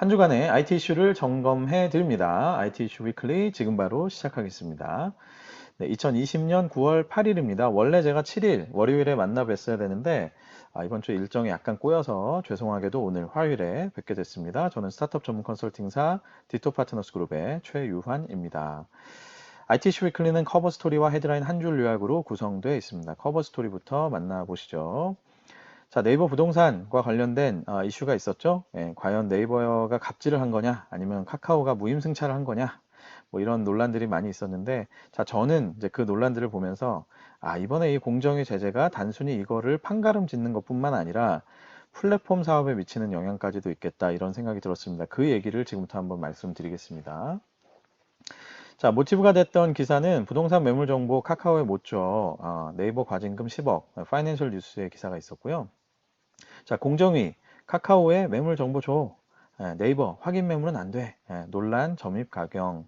한 주간의 IT 이슈를 점검해 드립니다. IT 이슈 위클리 지금 바로 시작하겠습니다. 네, 2020년 9월 8일입니다. 원래 제가 7일 월요일에 만나 뵀어야 되는데 이번 주 일정이 약간 꼬여서 죄송하게도 오늘 화요일에 뵙게 됐습니다. 저는 스타트업 전문 컨설팅사 디토 파트너스 그룹의 최유환입니다. IT 이슈 위클리는 커버 스토리와 헤드라인 한 줄 요약으로 구성되어 있습니다. 커버 스토리부터 만나보시죠. 자, 네이버 부동산과 관련된 이슈가 있었죠. 예, 과연 네이버가 갑질을 한 거냐, 아니면 카카오가 무임승차를 한 거냐, 뭐 이런 논란들이 많이 있었는데, 자, 저는 이제 그 논란들을 보면서, 이번에 이 공정위 제재가 단순히 이거를 판가름 짓는 것뿐만 아니라 플랫폼 사업에 미치는 영향까지도 있겠다, 이런 생각이 들었습니다. 그 얘기를 지금부터 한번 말씀드리겠습니다. 자, 모티브가 됐던 기사는 부동산 매물 정보 카카오에 못 줘, 네이버 과징금 10억, 파이낸셜 뉴스의 기사가 있었고요. 자, 공정위, 카카오에 매물 정보 줘. 네이버, 확인 매물은 안 돼. 논란, 점입, 가경,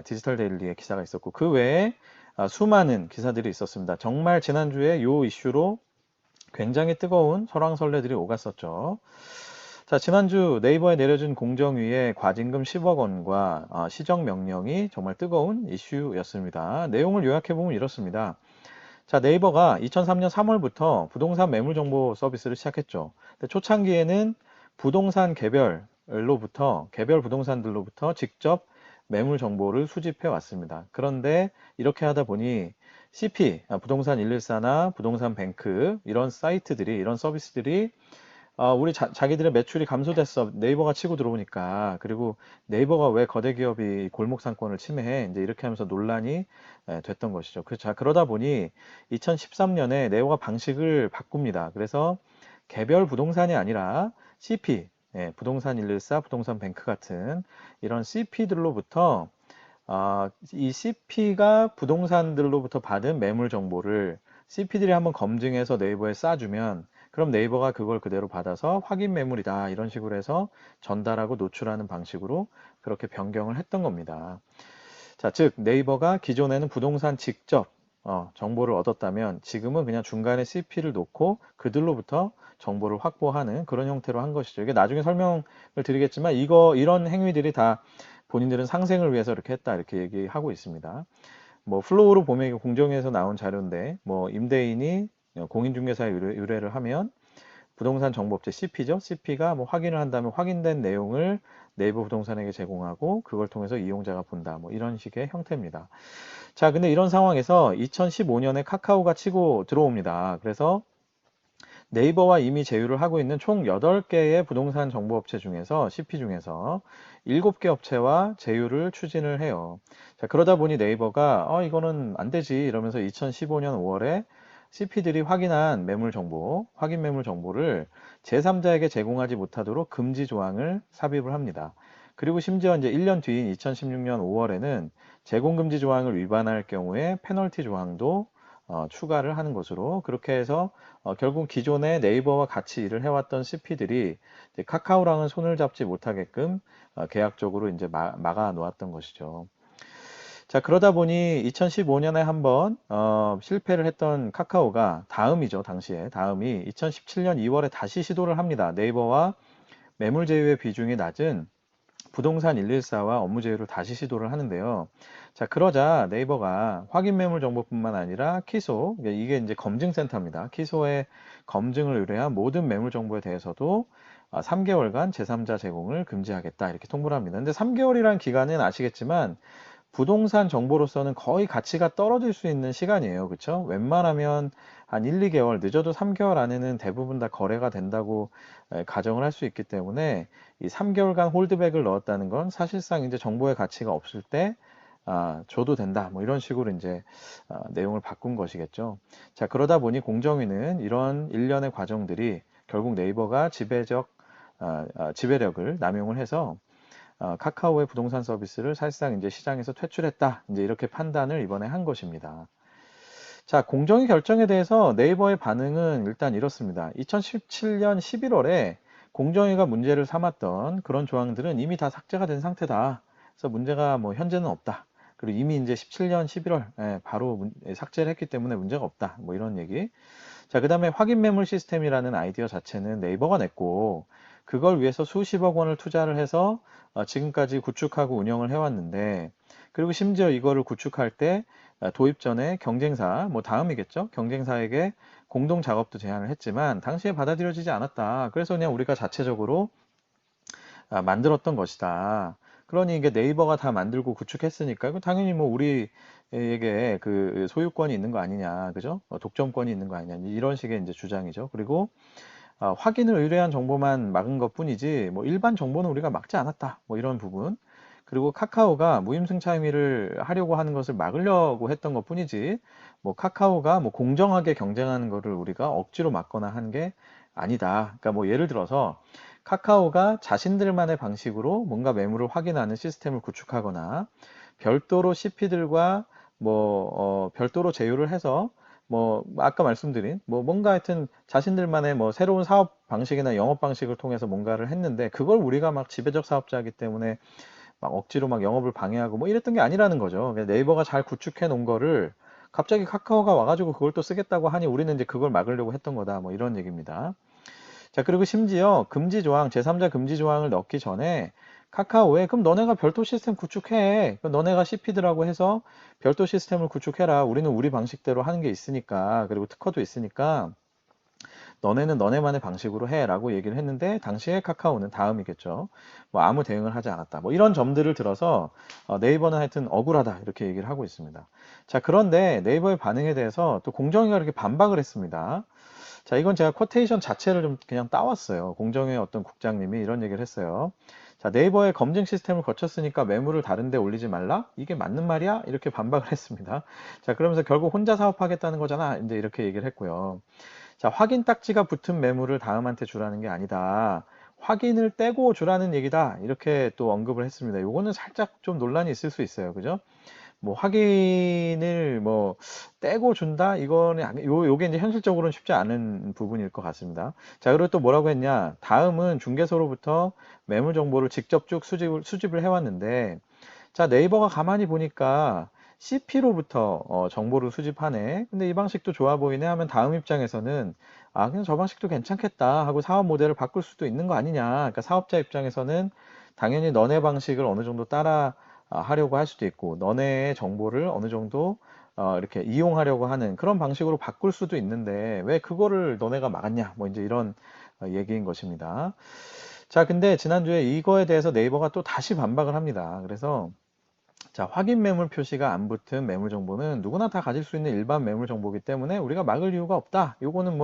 디지털 데일리의 기사가 있었고, 그 외에 수많은 기사들이 있었습니다. 정말 지난주에 요 이슈로 굉장히 뜨거운 설왕설래들이 오갔었죠. 자, 지난주 네이버에 내려진 공정위의 과징금 10억 원과 시정 명령이 정말 뜨거운 이슈였습니다. 내용을 요약해보면 이렇습니다. 자, 네이버가 2003년 3월부터 부동산 매물 정보 서비스를 시작했죠. 근데 초창기에는 부동산 개별 부동산들로부터 직접 매물 정보를 수집해 왔습니다. 그런데 이렇게 하다 보니 CP, 부동산 114나 부동산 뱅크 이런 사이트들이 이런 서비스들이 우리 자기들의 매출이 감소됐어. 네이버가 치고 들어오니까. 그리고 네이버가 왜 거대 기업이 골목 상권을 침해해? 이제 이렇게 하면서 논란이 됐던 것이죠. 자, 그러다 보니 2013년에 네이버가 방식을 바꿉니다. 그래서 개별 부동산이 아니라 CP, 부동산 114, 부동산 뱅크 같은 이런 CP들로부터 이 CP가 부동산들로부터 받은 매물 정보를 CP들이 한번 검증해서 네이버에 싸주면 그럼 네이버가 그걸 그대로 받아서 확인 매물이다 이런 식으로 해서 전달하고 노출하는 방식으로 그렇게 변경을 했던 겁니다. 자, 즉 네이버가 기존에는 부동산 직접 정보를 얻었다면 지금은 그냥 중간에 CP를 놓고 그들로부터 정보를 확보하는 그런 형태로 한 것이죠. 이게 나중에 설명을 드리겠지만 이런 행위들이 다 본인들은 상생을 위해서 이렇게 했다 이렇게 얘기하고 있습니다. 뭐 플로우로 보면 이게 공정위에서 나온 자료인데 뭐 임대인이 공인중개사에 의뢰를 하면 부동산 정보업체 CP죠. CP가 뭐 확인을 한다면 확인된 내용을 네이버 부동산에게 제공하고 그걸 통해서 이용자가 본다. 뭐 이런 식의 형태입니다. 자, 근데 이런 상황에서 2015년에 카카오가 치고 들어옵니다. 그래서 네이버와 이미 제휴를 하고 있는 총 8개의 부동산 정보업체 중에서 CP 중에서 7개 업체와 제휴를 추진을 해요. 자, 그러다 보니 네이버가 이거는 안 되지 이러면서 2015년 5월에 CP들이 확인한 매물 정보, 확인 매물 정보를 제3자에게 제공하지 못하도록 금지 조항을 삽입을 합니다. 그리고 심지어 이제 1년 뒤인 2016년 5월에는 제공 금지 조항을 위반할 경우에 페널티 조항도 추가를 하는 것으로 그렇게 해서 결국 기존의 네이버와 같이 일을 해왔던 CP들이 카카오랑은 손을 잡지 못하게끔 계약적으로 이제 막아 놓았던 것이죠. 자, 그러다 보니 2015년에 한번 실패를 했던 카카오가 다음이죠, 당시에. 다음이 2017년 2월에 다시 시도를 합니다. 네이버와 매물 제휴의 비중이 낮은 부동산 114와 업무 제휴를 다시 시도를 하는데요. 자, 그러자 네이버가 확인 매물 정보뿐만 아니라 키소, 이게 이제 검증센터입니다. 키소에 검증을 의뢰한 모든 매물 정보에 대해서도 3개월간 제3자 제공을 금지하겠다 이렇게 통보를 합니다. 근데 3개월이란 기간은 아시겠지만 부동산 정보로서는 거의 가치가 떨어질 수 있는 시간이에요. 그렇죠? 웬만하면 한 1, 2개월, 늦어도 3개월 안에는 대부분 다 거래가 된다고 가정을 할 수 있기 때문에 이 3개월간 홀드백을 넣었다는 건 사실상 이제 정보의 가치가 없을 때 줘도 된다. 뭐 이런 식으로 이제 내용을 바꾼 것이겠죠. 자, 그러다 보니 공정위는 이런 일련의 과정들이 결국 네이버가 지배력을 남용을 해서 카카오의 부동산 서비스를 사실상 이제 시장에서 퇴출했다. 이제 이렇게 판단을 이번에 한 것입니다. 자, 공정위 결정에 대해서 네이버의 반응은 일단 이렇습니다. 2017년 11월에 공정위가 문제를 삼았던 그런 조항들은 이미 다 삭제가 된 상태다. 그래서 문제가 뭐 현재는 없다. 그리고 이미 이제 17년 11월 바로 삭제를 했기 때문에 문제가 없다. 뭐 이런 얘기. 자, 그 다음에 확인 매물 시스템이라는 아이디어 자체는 네이버가 냈고 그걸 위해서 수십억 원을 투자를 해서 지금까지 구축하고 운영을 해왔는데, 그리고 심지어 이거를 구축할 때 도입 전에 경쟁사, 뭐 다음이겠죠? 경쟁사에게 공동 작업도 제안을 했지만 당시에 받아들여지지 않았다. 그래서 그냥 우리가 자체적으로 만들었던 것이다. 그러니 이게 네이버가 다 만들고 구축했으니까 이거 당연히 뭐 우리에게 그 소유권이 있는 거 아니냐, 그죠? 독점권이 있는 거 아니냐, 이런 식의 이제 주장이죠. 그리고 확인을 의뢰한 정보만 막은 것뿐이지 뭐 일반 정보는 우리가 막지 않았다. 뭐 이런 부분. 그리고 카카오가 무임승차 행위를 하려고 하는 것을 막으려고 했던 것뿐이지 뭐 카카오가 뭐 공정하게 경쟁하는 것을 우리가 억지로 막거나 한 게 아니다. 그러니까 뭐 예를 들어서 카카오가 자신들만의 방식으로 뭔가 매물을 확인하는 시스템을 구축하거나 별도로 CP들과 별도로 제휴를 해서 아까 말씀드린 뭔가 하여튼 자신들만의 새로운 사업 방식이나 영업 방식을 통해서 뭔가를 했는데 그걸 우리가 막 지배적 사업자이기 때문에 막 억지로 막 영업을 방해하고 뭐 이랬던 게 아니라는 거죠. 네이버가 잘 구축해 놓은 거를 갑자기 카카오가 와가지고 그걸 또 쓰겠다고 하니 우리는 이제 그걸 막으려고 했던 거다. 뭐 이런 얘기입니다. 자, 그리고 심지어 금지 조항, 제3자 금지 조항을 넣기 전에 카카오에 그럼 너네가 별도 시스템 구축해. 그럼 너네가 CP들하고 해서 별도 시스템을 구축해라. 우리는 우리 방식대로 하는 게 있으니까. 그리고 특허도 있으니까 너네는 너네만의 방식으로 해라고 얘기를 했는데 당시에 카카오는 다음이겠죠. 뭐 아무 대응을 하지 않았다. 뭐 이런 점들을 들어서 네이버는 하여튼 억울하다 이렇게 얘기를 하고 있습니다. 자, 그런데 네이버의 반응에 대해서 또 공정위가 이렇게 반박을 했습니다. 자, 이건 제가 쿼테이션 자체를 좀 그냥 따왔어요. 공정위 어떤 국장님이 이런 얘기를 했어요. 자, 네이버의 검증 시스템을 거쳤으니까 매물을 다른 데 올리지 말라? 이게 맞는 말이야? 이렇게 반박을 했습니다. 자, 그러면서 결국 혼자 사업하겠다는 거잖아. 이제 이렇게 얘기를 했고요. 자, 확인 딱지가 붙은 매물을 다음한테 주라는 게 아니다. 확인을 떼고 주라는 얘기다. 이렇게 또 언급을 했습니다. 요거는 살짝 좀 논란이 있을 수 있어요. 그죠? 확인을 떼고 준다? 이거는 요게 이제 현실적으로는 쉽지 않은 부분일 것 같습니다. 자, 그리고 또 뭐라고 했냐? 다음은 중개소로부터 매물 정보를 직접 쭉 수집을 해왔는데, 자, 네이버가 가만히 보니까 CP로부터 정보를 수집하네. 근데 이 방식도 좋아 보이네 하면 다음 입장에서는 그냥 저 방식도 괜찮겠다 하고 사업 모델을 바꿀 수도 있는 거 아니냐. 그러니까 사업자 입장에서는 당연히 너네 방식을 어느 정도 따라 하려고 할 수도 있고 너네의 정보를 어느 정도 이렇게 이용하려고 하는 그런 방식으로 바꿀 수도 있는데 왜 그거를 너네가 막았냐? 뭐 이제 이런 얘기인 것입니다. 자, 근데 지난주에 이거에 대해서 네이버가 또 다시 반박을 합니다. 그래서 자, 확인 매물 표시가 안 붙은 매물 정보는 누구나 다 가질 수 있는 일반 매물 정보이기 때문에 우리가 막을 이유가 없다. 요거는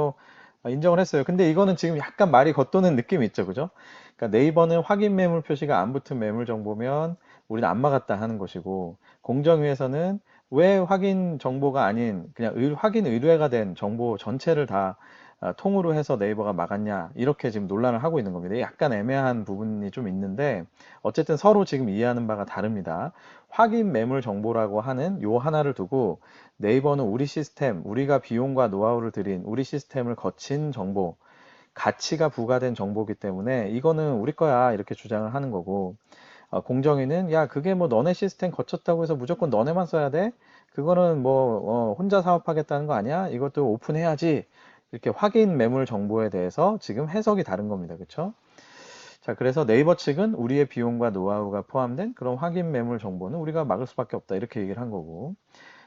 인정을 했어요. 근데 이거는 지금 약간 말이 겉도는 느낌이 있죠. 그죠? 그러니까 네이버는 확인 매물 표시가 안 붙은 매물 정보면 우리는 안 막았다 하는 것이고 공정위에서는 왜 확인 정보가 아닌 그냥 확인 의뢰가 된 정보 전체를 다 통으로 해서 네이버가 막았냐 이렇게 지금 논란을 하고 있는 겁니다. 약간 애매한 부분이 좀 있는데 어쨌든 서로 지금 이해하는 바가 다릅니다. 확인 매물 정보라고 하는 요 하나를 두고 네이버는 우리 시스템, 우리가 비용과 노하우를 들인 우리 시스템을 거친 정보, 가치가 부과된 정보이기 때문에 이거는 우리 거야 이렇게 주장을 하는 거고 공정위는 야 그게 너네 시스템 거쳤다고 해서 무조건 너네만 써야 돼? 그거는 혼자 사업하겠다는 거 아니야? 이것도 오픈해야지. 이렇게 확인 매물 정보에 대해서 지금 해석이 다른 겁니다. 그렇죠? 자, 그래서 네이버 측은 우리의 비용과 노하우가 포함된 그런 확인 매물 정보는 우리가 막을 수밖에 없다. 이렇게 얘기를 한 거고.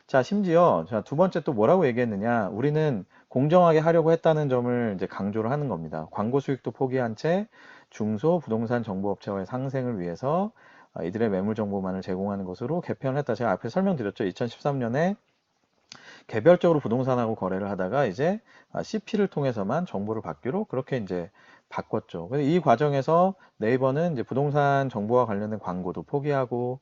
자, 심지어 두 번째 또 뭐라고 얘기했느냐? 우리는 공정하게 하려고 했다는 점을 이제 강조를 하는 겁니다. 광고 수익도 포기한 채 중소 부동산 정보업체와의 상생을 위해서 이들의 매물 정보만을 제공하는 것으로 개편을 했다. 제가 앞에 설명드렸죠. 2013년에 개별적으로 부동산하고 거래를 하다가 이제 CP를 통해서만 정보를 받기로 그렇게 이제 바꿨죠. 근데 이 과정에서 네이버는 이제 부동산 정보와 관련된 광고도 포기하고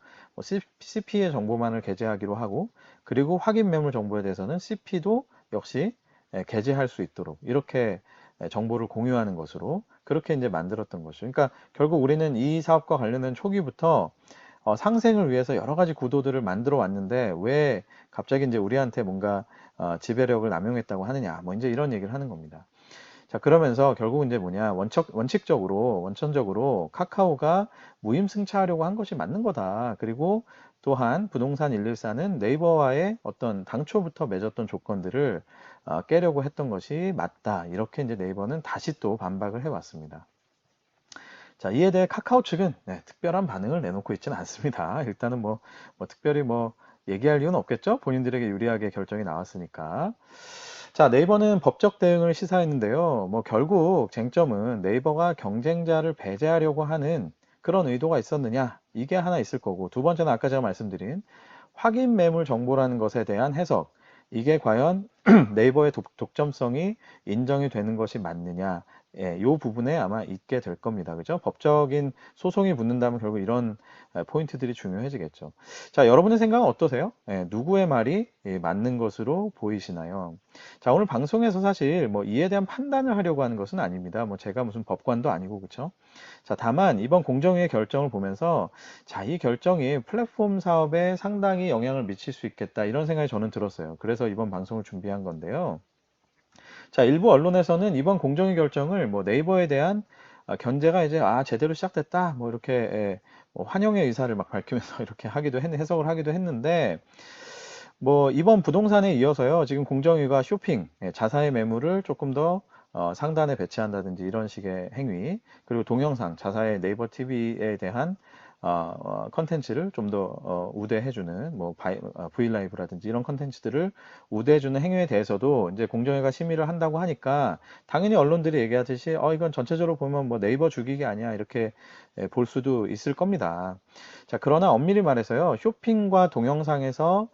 CP의 정보만을 게재하기로 하고 그리고 확인 매물 정보에 대해서는 CP도 역시 게재할 수 있도록 이렇게 정보를 공유하는 것으로 그렇게 이제 만들었던 것이죠. 그러니까 결국 우리는 이 사업과 관련된 초기부터 상생을 위해서 여러 가지 구도들을 만들어 왔는데 왜 갑자기 이제 우리한테 뭔가 지배력을 남용했다고 하느냐 뭐 이제 이런 얘기를 하는 겁니다. 자, 그러면서 결국은 이제 뭐냐 원천적으로 카카오가 무임승차하려고 한 것이 맞는 거다. 그리고 또한 부동산 114는 네이버와의 어떤 당초부터 맺었던 조건들을 깨려고 했던 것이 맞다. 이렇게 이제 네이버는 다시 또 반박을 해왔습니다. 자, 이에 대해 카카오 측은 특별한 반응을 내놓고 있지는 않습니다. 일단은 특별히 얘기할 이유는 없겠죠? 본인들에게 유리하게 결정이 나왔으니까. 자, 네이버는 법적 대응을 시사했는데요. 결국 쟁점은 네이버가 경쟁자를 배제하려고 하는 그런 의도가 있었느냐? 이게 하나 있을 거고, 두 번째는 아까 제가 말씀드린 확인 매물 정보라는 것에 대한 해석. 이게 과연 네이버의 독점성이 인정이 되는 것이 맞느냐? 이 부분에 아마 있게 될 겁니다. 그죠? 법적인 소송이 붙는다면 결국 이런 포인트들이 중요해지겠죠. 자, 여러분의 생각은 어떠세요? 누구의 말이 맞는 것으로 보이시나요? 자, 오늘 방송에서 사실 이에 대한 판단을 하려고 하는 것은 아닙니다. 제가 무슨 법관도 아니고, 그쵸? 자, 다만 이번 공정위의 결정을 보면서 자, 이 결정이 플랫폼 사업에 상당히 영향을 미칠 수 있겠다 이런 생각이 저는 들었어요. 그래서 이번 방송을 준비한 건데요. 자, 일부 언론에서는 이번 공정위 결정을 네이버에 대한 견제가 이제 제대로 시작됐다 이렇게 환영의 의사를 막 밝히면서 이렇게 해석을 하기도 했는데 이번 부동산에 이어서요 지금 공정위가 쇼핑 자사의 매물을 조금 더 상단에 배치한다든지 이런 식의 행위 그리고 동영상 자사의 네이버 TV에 대한 컨텐츠를 좀 더 우대해주는 브이라이브라든지 이런 컨텐츠들을 우대해주는 행위에 대해서도 이제 공정위가 심의를 한다고 하니까 당연히 언론들이 얘기하듯이 이건 전체적으로 보면 네이버 죽이기 아니야 이렇게 볼 수도 있을 겁니다. 자, 그러나 엄밀히 말해서요 쇼핑과 동영상에서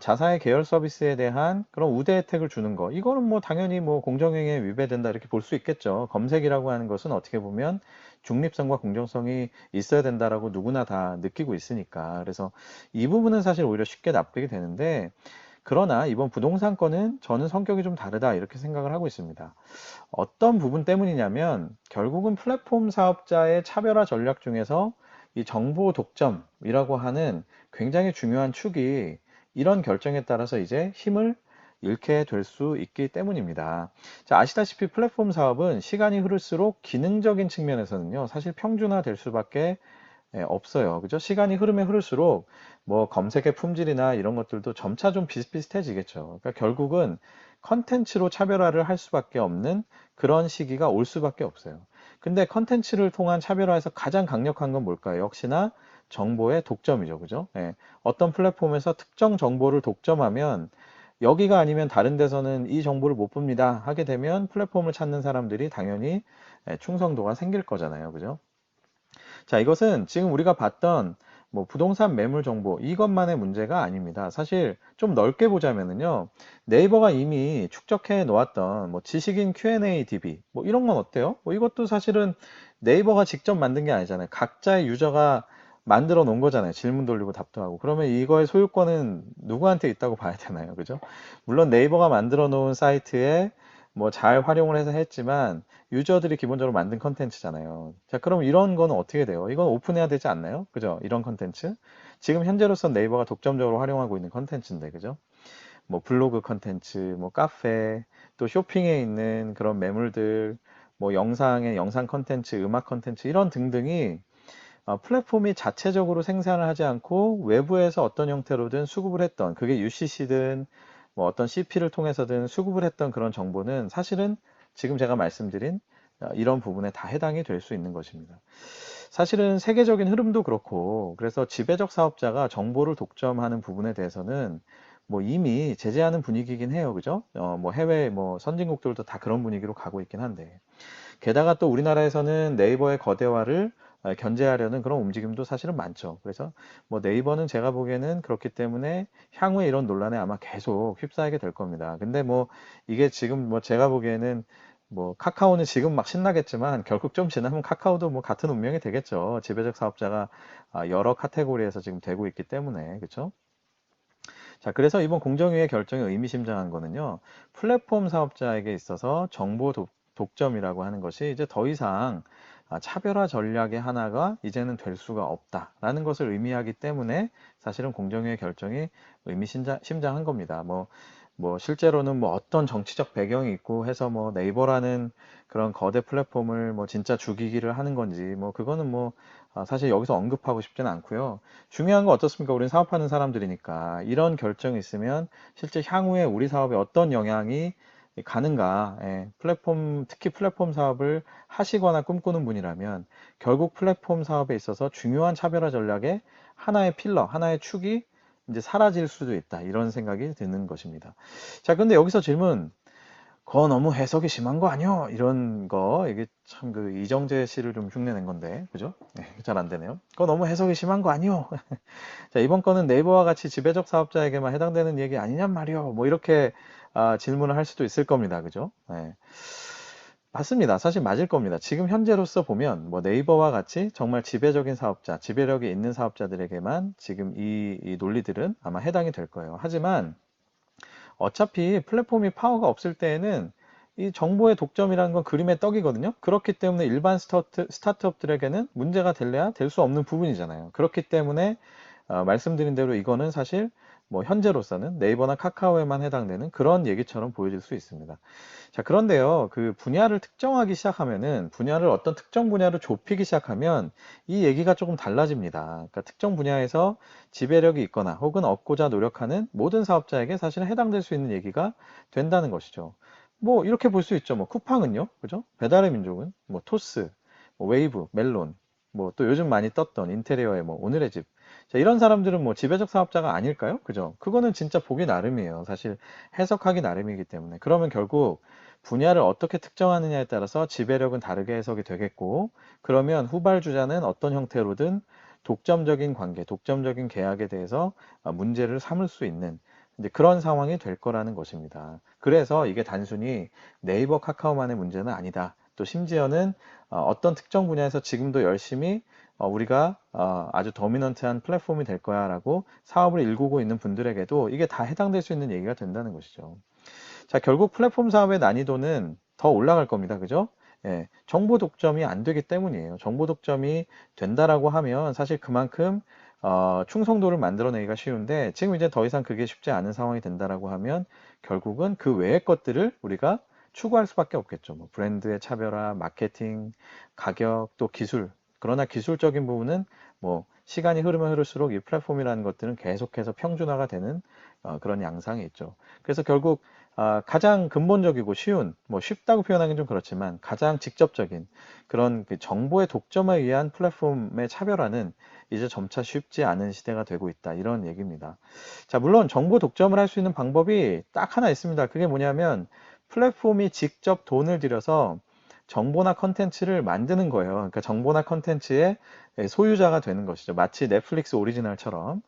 자사의 계열 서비스에 대한 그런 우대 혜택을 주는 거 이거는 당연히 공정행위에 위배된다 이렇게 볼 수 있겠죠. 검색이라고 하는 것은 어떻게 보면 중립성과 공정성이 있어야 된다라고 누구나 다 느끼고 있으니까 그래서 이 부분은 사실 오히려 쉽게 납득이 되는데 그러나 이번 부동산 건은 저는 성격이 좀 다르다 이렇게 생각을 하고 있습니다. 어떤 부분 때문이냐면 결국은 플랫폼 사업자의 차별화 전략 중에서 이 정보 독점이라고 하는 굉장히 중요한 축이 이런 결정에 따라서 이제 힘을 잃게 될 수 있기 때문입니다. 자, 아시다시피 플랫폼 사업은 시간이 흐를수록 기능적인 측면에서는요, 사실 평준화 될 수밖에 없어요. 그죠? 시간이 흐르면 흐를수록 검색의 품질이나 이런 것들도 점차 좀 비슷비슷해지겠죠. 그러니까 결국은 컨텐츠로 차별화를 할 수밖에 없는 그런 시기가 올 수밖에 없어요. 근데 컨텐츠를 통한 차별화에서 가장 강력한 건 뭘까요? 역시나 정보의 독점이죠. 그죠? 어떤 플랫폼에서 특정 정보를 독점하면 여기가 아니면 다른 데서는 이 정보를 못 봅니다 하게 되면 플랫폼을 찾는 사람들이 당연히 충성도가 생길 거잖아요. 그죠? 자, 이것은 지금 우리가 봤던 부동산 매물 정보 이것만의 문제가 아닙니다. 사실 좀 넓게 보자면은요. 네이버가 이미 축적해 놓았던 지식인 Q&A DB 이런 건 어때요? 이것도 사실은 네이버가 직접 만든 게 아니잖아요. 각자의 유저가 만들어 놓은 거잖아요. 질문 돌리고 답도 하고. 그러면 이거의 소유권은 누구한테 있다고 봐야 되나요? 그죠? 물론 네이버가 만들어 놓은 사이트에 잘 활용을 해서 했지만 유저들이 기본적으로 만든 컨텐츠잖아요. 자, 그럼 이런 거는 어떻게 돼요? 이건 오픈해야 되지 않나요? 그죠? 이런 컨텐츠. 지금 현재로서 네이버가 독점적으로 활용하고 있는 컨텐츠인데, 그죠? 블로그 컨텐츠, 카페, 또 쇼핑에 있는 그런 매물들, 영상의 영상 컨텐츠, 음악 컨텐츠, 이런 등등이 플랫폼이 자체적으로 생산을 하지 않고 외부에서 어떤 형태로든 수급을 했던, 그게 UCC든 어떤 CP를 통해서든 수급을 했던 그런 정보는 사실은 지금 제가 말씀드린 이런 부분에 다 해당이 될 수 있는 것입니다. 사실은 세계적인 흐름도 그렇고 그래서 지배적 사업자가 정보를 독점하는 부분에 대해서는 이미 제재하는 분위기긴 해요. 그죠? 해외 선진국들도 다 그런 분위기로 가고 있긴 한데 게다가 또 우리나라에서는 네이버의 거대화를 견제하려는 그런 움직임도 사실은 많죠. 그래서 네이버는 제가 보기에는 그렇기 때문에 향후에 이런 논란에 아마 계속 휩싸이게 될 겁니다. 근데 이게 지금 제가 보기에는 카카오는 지금 막 신나겠지만 결국 좀 지나면 카카오도 같은 운명이 되겠죠. 지배적 사업자가 여러 카테고리에서 지금 되고 있기 때문에 그렇죠? 자, 그래서 이번 공정위의 결정이 의미심장한 거는요, 플랫폼 사업자에게 있어서 정보 독점이라고 하는 것이 이제 더 이상 차별화 전략의 하나가 이제는 될 수가 없다라는 것을 의미하기 때문에 사실은 공정위의 결정이 의미심장한 겁니다. 실제로는 어떤 정치적 배경이 있고 해서 네이버라는 그런 거대 플랫폼을 진짜 죽이기를 하는 건지 그거는 사실 여기서 언급하고 싶지는 않고요. 중요한 건 어떻습니까? 우리는 사업하는 사람들이니까 이런 결정이 있으면 실제 향후에 우리 사업에 어떤 영향이 가는가? 예, 플랫폼, 특히 플랫폼 사업을 하시거나 꿈꾸는 분이라면 결국 플랫폼 사업에 있어서 중요한 차별화 전략의 하나의 필러, 하나의 축이 이제 사라질 수도 있다. 이런 생각이 드는 것입니다. 자, 근데 여기서 질문, 그거 너무 해석이 심한 거 아니요? 이런 거, 이게 참 그 이정재 씨를 좀 흉내낸 건데, 그죠? 네, 잘 안 되네요. 그거 너무 해석이 심한 거 아니요? 자, 이번 거는 네이버와 같이 지배적 사업자에게만 해당되는 얘기 아니냔 말이요. 뭐 이렇게 질문을 할 수도 있을 겁니다. 그죠? 네. 맞습니다. 사실 맞을 겁니다. 지금 현재로서 보면 뭐 네이버와 같이 정말 지배적인 사업자, 지배력이 있는 사업자들에게만 지금 이 논리들은 아마 해당이 될 거예요. 하지만 어차피 플랫폼이 파워가 없을 때에는 이 정보의 독점이라는 건 그림의 떡이거든요. 그렇기 때문에 일반 스타트업들에게는 문제가 될래야 될 수 없는 부분이잖아요. 그렇기 때문에 말씀드린 대로 이거는 사실 뭐 현재로서는 네이버나 카카오에만 해당되는 그런 얘기처럼 보여질 수 있습니다. 자, 그런데요, 그 분야를 특정하기 시작하면은 분야를 어떤 특정 분야로 좁히기 시작하면 이 얘기가 조금 달라집니다. 그러니까 특정 분야에서 지배력이 있거나 혹은 얻고자 노력하는 모든 사업자에게 사실은 해당될 수 있는 얘기가 된다는 것이죠. 뭐 이렇게 볼 수 있죠. 뭐 쿠팡은요, 그죠? 배달의 민족은 뭐 토스, 뭐 웨이브, 멜론, 뭐 또 요즘 많이 떴던 인테리어의 뭐 오늘의 집. 자, 이런 사람들은 뭐 지배적 사업자가 아닐까요? 그죠? 그거는 진짜 보기 나름이에요. 사실 해석하기 나름이기 때문에. 그러면 결국 분야를 어떻게 특정하느냐에 따라서 지배력은 다르게 해석이 되겠고, 그러면 후발주자는 어떤 형태로든 독점적인 관계, 독점적인 계약에 대해서 문제를 삼을 수 있는 이제 그런 상황이 될 거라는 것입니다. 그래서 이게 단순히 네이버 카카오만의 문제는 아니다. 또 심지어는 어떤 특정 분야에서 지금도 열심히 우리가 아주 더미넌트한 플랫폼이 될 거야라고 사업을 일구고 있는 분들에게도 이게 다 해당될 수 있는 얘기가 된다는 것이죠. 자, 결국 플랫폼 사업의 난이도는 더 올라갈 겁니다. 그죠? 예, 정보 독점이 안 되기 때문이에요. 정보 독점이 된다라고 하면 사실 그만큼 충성도를 만들어내기가 쉬운데 지금 이제 더 이상 그게 쉽지 않은 상황이 된다라고 하면 결국은 그 외의 것들을 우리가 추구할 수밖에 없겠죠. 뭐 브랜드의 차별화, 마케팅, 가격, 또 기술. 그러나 기술적인 부분은 뭐 시간이 흐르면 흐를수록 이 플랫폼이라는 것들은 계속해서 평준화가 되는 그런 양상이 있죠. 그래서 결국 가장 근본적이고 쉬운, 뭐 쉽다고 표현하기는 좀 그렇지만 가장 직접적인 그런 그 정보의 독점에 의한 플랫폼의 차별화는 이제 점차 쉽지 않은 시대가 되고 있다. 이런 얘기입니다. 자, 물론 정보 독점을 할 수 있는 방법이 딱 하나 있습니다. 그게 뭐냐면 플랫폼이 직접 돈을 들여서 정보나 컨텐츠를 만드는 거예요. 그러니까 정보나 컨텐츠의 소유자가 되는 것이죠. 마치 넷플릭스 오리지널처럼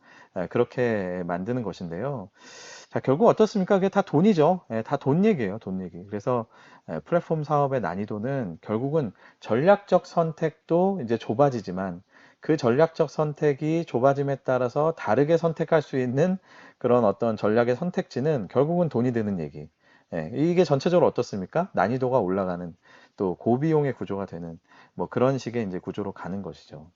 그렇게 만드는 것인데요. 자, 결국 어떻습니까? 그게 다 돈이죠. 예, 다 돈 얘기예요, 돈 얘기. 그래서 플랫폼 사업의 난이도는 결국은 전략적 선택도 이제 좁아지지만 그 전략적 선택이 좁아짐에 따라서 다르게 선택할 수 있는 그런 어떤 전략의 선택지는 결국은 돈이 드는 얘기. 예, 이게 전체적으로 어떻습니까? 난이도가 올라가는 또 고비용의 구조가 되는 뭐 그런 식의 이제 구조로 가는 것이죠.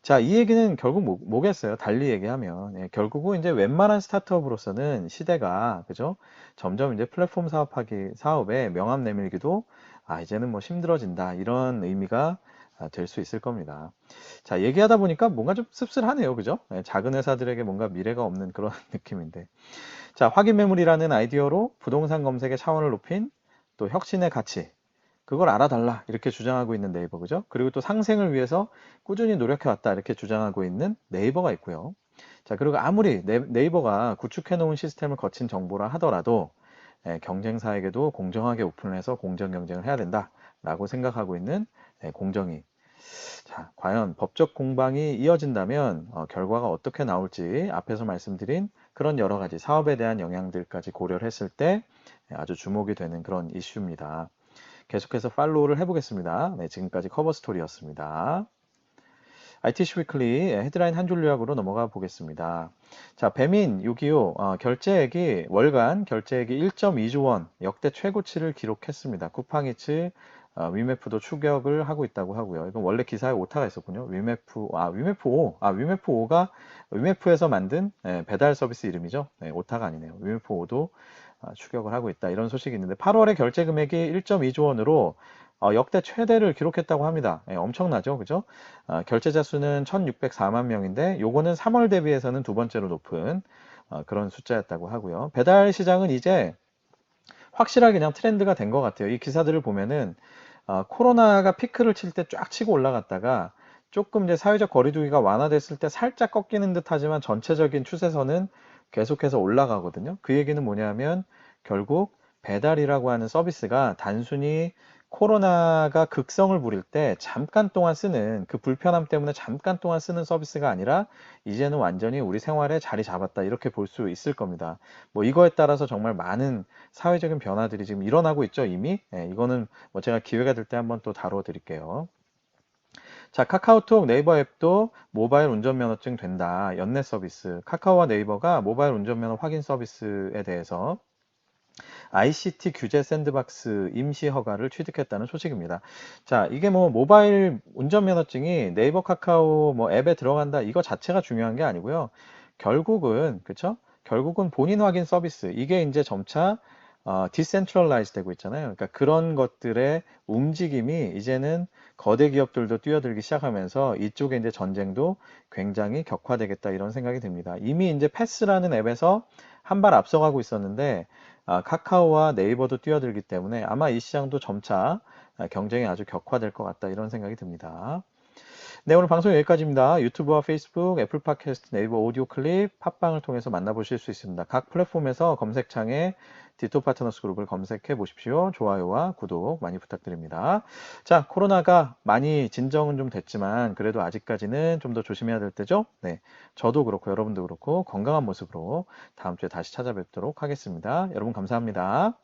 자, 이 얘기는 결국 뭐겠어요? 달리 얘기하면. 예, 결국은 이제 웬만한 스타트업으로서는 시대가, 그죠? 점점 이제 플랫폼 사업의 명암 내밀기도, 이제는 뭐 힘들어진다. 이런 의미가 될 수 있을 겁니다. 자, 얘기하다 보니까 뭔가 좀 씁쓸하네요. 그죠? 예, 작은 회사들에게 뭔가 미래가 없는 그런 느낌인데. 자, 확인 매물이라는 아이디어로 부동산 검색의 차원을 높인 또 혁신의 가치, 그걸 알아달라 이렇게 주장하고 있는 네이버, 그죠? 그리고 또 상생을 위해서 꾸준히 노력해왔다 이렇게 주장하고 있는 네이버가 있고요. 자, 그리고 아무리 네이버가 구축해 놓은 시스템을 거친 정보라 하더라도 경쟁사에게도 공정하게 오픈을 해서 공정 경쟁을 해야 된다라고 생각하고 있는 공정위. 자, 과연 법적 공방이 이어진다면 결과가 어떻게 나올지 앞에서 말씀드린 그런 여러 가지 사업에 대한 영향들까지 고려를 했을 때 아주 주목이 되는 그런 이슈입니다. 계속해서 팔로우를 해보겠습니다. 네, 지금까지 커버 스토리였습니다. ITC 위클리 헤드라인 한 줄 요약으로 넘어가 보겠습니다. 자, 배민 625 결제액이 월간 결제액이 1.2조 원 역대 최고치를 기록했습니다. 쿠팡이츠 위메프도 추격을 하고 있다고 하고요. 이건 원래 기사에 오타가 있었군요. 위메프 5가 위메프에서 만든 배달 서비스 이름이죠. 네, 오타가 아니네요. 위메프 5도 추격을 하고 있다. 이런 소식이 있는데 8월에 결제 금액이 1.2조 원으로 역대 최대를 기록했다고 합니다. 엄청나죠, 그죠? 결제자 수는 1,604만 명인데 요거는 3월 대비해서는 두 번째로 높은 그런 숫자였다고 하고요. 배달 시장은 이제 확실하게 그냥 트렌드가 된 것 같아요. 이 기사들을 보면은 코로나가 피크를 칠 때 쫙 치고 올라갔다가 조금 이제 사회적 거리두기가 완화됐을 때 살짝 꺾이는 듯 하지만 전체적인 추세선은 계속해서 올라가거든요. 그 얘기는 뭐냐면 결국 배달이라고 하는 서비스가 단순히 코로나가 극성을 부릴 때 잠깐 동안 쓰는 그 불편함 때문에 잠깐 동안 쓰는 서비스가 아니라 이제는 완전히 우리 생활에 자리 잡았다 이렇게 볼 수 있을 겁니다. 뭐 이거에 따라서 정말 많은 사회적인 변화들이 지금 일어나고 있죠, 이미. 예, 이거는 뭐 제가 기회가 될 때 한번 또 다뤄 드릴게요. 자, 카카오톡 네이버 앱도 모바일 운전면허증 된다. 연내 서비스. 카카오와 네이버가 모바일 운전면허 확인 서비스에 대해서 ICT 규제 샌드박스 임시 허가를 취득했다는 소식입니다. 자, 이게 뭐 모바일 운전면허증이 네이버 카카오 뭐 앱에 들어간다 이거 자체가 중요한 게 아니고요. 결국은 그쵸? 결국은 본인 확인 서비스 이게 이제 점차 디센트럴라이즈 되고 있잖아요. 그러니까 그런 것들의 움직임이 이제는 거대 기업들도 뛰어들기 시작하면서 이쪽에 이제 전쟁도 굉장히 격화되겠다 이런 생각이 듭니다. 이미 이제 패스라는 앱에서 한 발 앞서가고 있었는데 카카오와 네이버도 뛰어들기 때문에 아마 이 시장도 점차 경쟁이 아주 격화될 것 같다 이런 생각이 듭니다. 네, 오늘 방송 여기까지입니다. 유튜브와 페이스북, 애플 팟캐스트, 네이버 오디오 클립, 팟빵을 통해서 만나보실 수 있습니다. 각 플랫폼에서 검색창에 디토 파트너스 그룹을 검색해 보십시오. 좋아요와 구독 많이 부탁드립니다. 자, 코로나가 많이 진정은 좀 됐지만 그래도 아직까지는 좀 더 조심해야 될 때죠? 네, 저도 그렇고 여러분도 그렇고 건강한 모습으로 다음 주에 다시 찾아뵙도록 하겠습니다. 여러분 감사합니다.